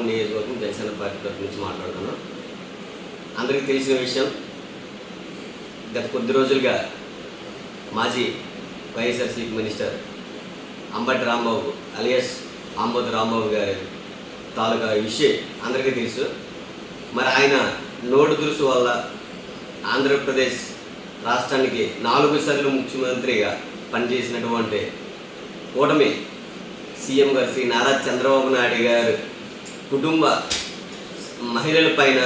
రామగుండం నియోజకవర్గం జనసేన పార్టీ తరఫు నుంచి మాట్లాడుతున్నాం. అందరికీ తెలిసిన విషయం, గత కొద్ది రోజులుగా మాజీ వైఎస్ఆర్సీపీ మినిస్టర్ అంబటి రాంబాబు అలియాస్ అంబటి రాంబాబు గారి తాలూకా విషయం అందరికీ తెలుసు. మరి ఆయన నోటు దురుసు వల్ల ఆంధ్రప్రదేశ్ రాష్ట్రానికి 4 సార్లు ముఖ్యమంత్రిగా పనిచేసినటువంటి కూటమి సీఎం గారు శ్రీ నారా చంద్రబాబు నాయుడు గారు కుటుంబ మహిళల పైన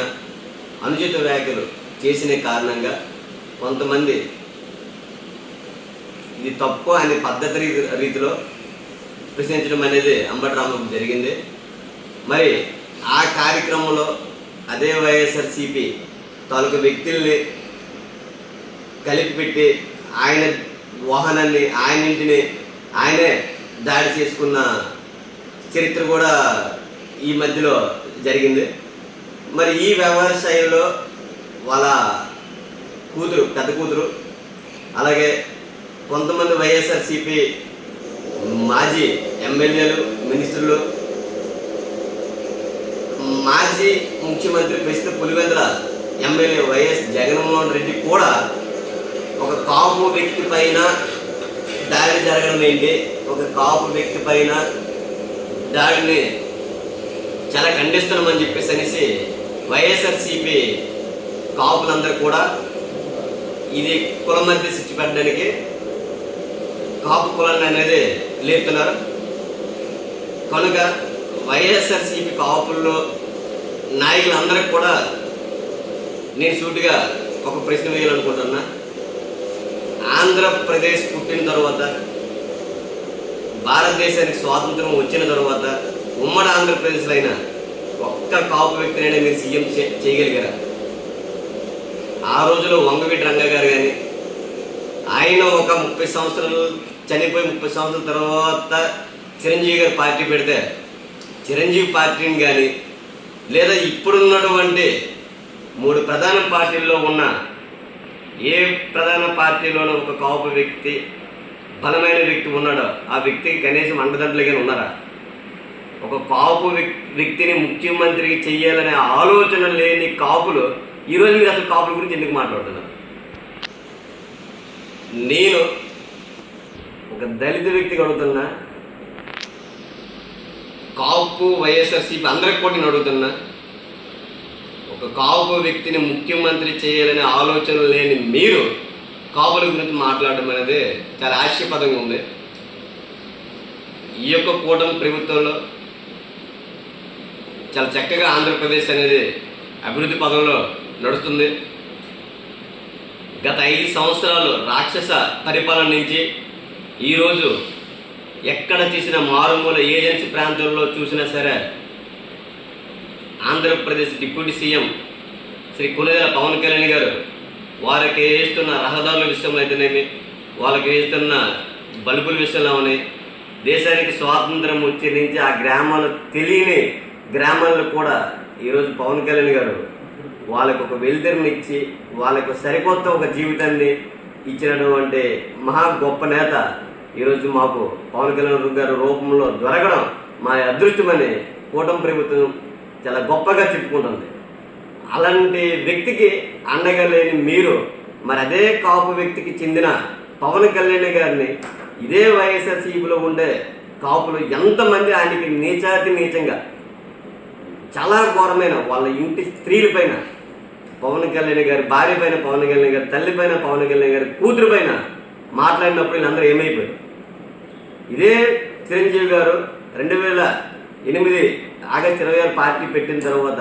అనుచిత వ్యాఖ్యలు చేసిన కారణంగా కొంతమంది ఇది తప్పు అనే పద్ధతి రీతిలో ప్రశ్నించడం అనేది అంబటి రాంబాబు జరిగింది. మరి ఆ కార్యక్రమంలో అదే వైఎస్ఆర్సీపీ తాలూకు వ్యక్తుల్ని కలిపి పెట్టి ఆయన వాహనాన్ని, ఆయన ఇంటిని ఆయనే దాడి చేసుకున్న చరిత్ర కూడా ఈ మధ్యలో జరిగింది. మరి ఈ వ్యవహార శైలిలో వాళ్ళ కూతురు, పెద్ద కూతురు, అలాగే కొంతమంది వైఎస్ఆర్సీపీ మాజీ ఎమ్మెల్యేలు, మినిస్టర్లు, మాజీ ముఖ్యమంత్రి ప్రస్తుత పులివెందుల ఎమ్మెల్యే వైఎస్ జగన్మోహన్ రెడ్డి కూడా ఒక కాపు వ్యక్తి పైన దాడి జరగడం ఏంటి, ఒక కాపు వ్యక్తి పైన దాడిని చాలా ఖండిస్తున్నామని చెప్పేసి అనేసి వైఎస్ఆర్సీపీ కాపులందరూ కూడా ఇది కుల మధ్య శిక్ష పెట్టడానికి కాపు కులాన్ని అనేది లేపుతున్నారు. కనుక వైఎస్ఆర్సీపీ కాపుల్లో నాయకులందరికీ కూడా నేను సూటిగా ఒక ప్రశ్న వేయాలనుకుంటున్నా. ఆంధ్రప్రదేశ్ పుట్టిన తర్వాత, భారతదేశానికి స్వాతంత్రం వచ్చిన తర్వాత ఉమ్మడి ఆంధ్రప్రదేశ్లో అయినా ఒక్క కాపు వ్యక్తినైనా మీరు సీఎం చేయగలిగారా? ఆ రోజులో వంగవీటి రంగా గారు కానీ, ఆయన ఒక 30 సంవత్సరాలు చనిపోయి 30 సంవత్సరాల తర్వాత చిరంజీవి గారు పార్టీ పెడితే చిరంజీవి పార్టీని కానీ, లేదా ఇప్పుడున్నటువంటి 3 ప్రధాన పార్టీల్లో ఉన్న ఏ ప్రధాన పార్టీలోనూ ఒక కాపు వ్యక్తి, బలమైన వ్యక్తి ఉన్నాడో ఆ వ్యక్తికి కనీసం అండదండలుగానే ఉన్నారా? ఒక కాపు వ్యక్తిని ముఖ్యమంత్రికి చెయ్యాలనే ఆలోచన లేని కాపులు ఈరోజు మీరు అసలు కాపుల గురించి ఎందుకు మాట్లాడుతున్నారు? నేను ఒక దళిత వ్యక్తికి అడుగుతున్నా, కాపు వైఎస్ఆర్సీపీ అందరికి కూడా నేను అడుగుతున్నా, ఒక కాపు వ్యక్తిని ముఖ్యమంత్రి చేయాలనే ఆలోచన లేని మీరు కాపుల గురించి మాట్లాడడం అనేది చాలా ఆశ్చర్యపదంగా ఉంది. ఈ యొక్క కూటమి ప్రభుత్వంలో చాలా చక్కగా ఆంధ్రప్రదేశ్ అనేది అభివృద్ధి పదంలో నడుస్తుంది. గత 5 సంవత్సరాలు రాక్షస పరిపాలన నుంచి ఈరోజు ఎక్కడ చూసిన మారుమూల ఏజెన్సీ ప్రాంతంలో చూసినా సరే ఆంధ్రప్రదేశ్ డిప్యూటీ సీఎం శ్రీ కొణిదెల పవన్ కళ్యాణ్ గారు వారికి వేస్తున్న రహదారుల విషయంలో అయితేనేమి, వాళ్ళకి వేస్తున్న బల్బుల విషయంలో ఉన్నాయి, దేశానికి స్వాతంత్రం వచ్చే నుంచి ఆ గ్రామాలు తెలియని గ్రామాలను కూడా ఈరోజు పవన్ కళ్యాణ్ గారు వాళ్ళకు ఒక వెలుతురునిచ్చి వాళ్ళకు సరికొత్త ఒక జీవితాన్ని ఇచ్చినటువంటి మహా గొప్ప నేత ఈరోజు మాకు పవన్ కళ్యాణ్ గారు రూపంలో దొరకడం మా అదృష్టమని కూటమి ప్రభుత్వం చాలా గొప్పగా చెప్పుకుంటుంది. అలాంటి వ్యక్తికి అండగా లేని మీరు మరి అదే కాపు వ్యక్తికి చెందిన పవన్ కళ్యాణ్ గారిని ఇదే వైఎస్ఆర్సీపీలో ఉండే కాపులు ఎంతమంది ఆయనకి నీచంగా చాలా ఘోరమైన వాళ్ళ ఇంటి స్త్రీల పైన, పవన్ కళ్యాణ్ గారి భార్య పైన, పవన్ కళ్యాణ్ గారి తల్లి పైన, పవన్ కళ్యాణ్ గారి కూతురు పైన మాట్లాడినప్పుడు వీళ్ళందరూ ఏమైపోయారు? ఇదే చిరంజీవి గారు 2008 ఆగస్టు 26 పార్టీ పెట్టిన తర్వాత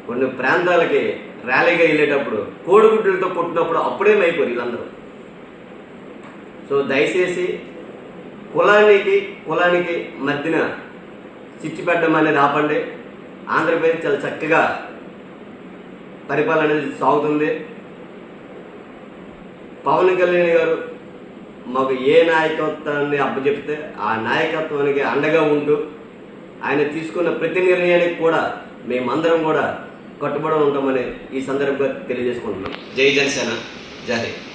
కొన్ని ప్రాంతాలకి ర్యాలీగా వెళ్ళేటప్పుడు కోడిగుడ్లతో కొట్టినప్పుడు అప్పుడేమైపోయారు వీళ్ళందరూ. సో దయచేసి కులానికి మధ్యన చిచ్చు పెట్టడం అనేది ఆపండి. ఆంధ్రప్రదేశ్ చాలా చక్కగా పరిపాలన అనేది సాగుతుంది. పవన్ కళ్యాణ్ గారు మాకు ఏ నాయకత్వాన్ని అప్పచెప్తే ఆ నాయకత్వానికి అండగా ఉంటూ ఆయన తీసుకున్న ప్రతి నిర్ణయానికి కూడా మేమందరం కూడా కట్టుబడి ఉంటామని ఈ సందర్భంగా తెలియజేసుకుంటున్నాం. జై జనసేన, జై హింద్.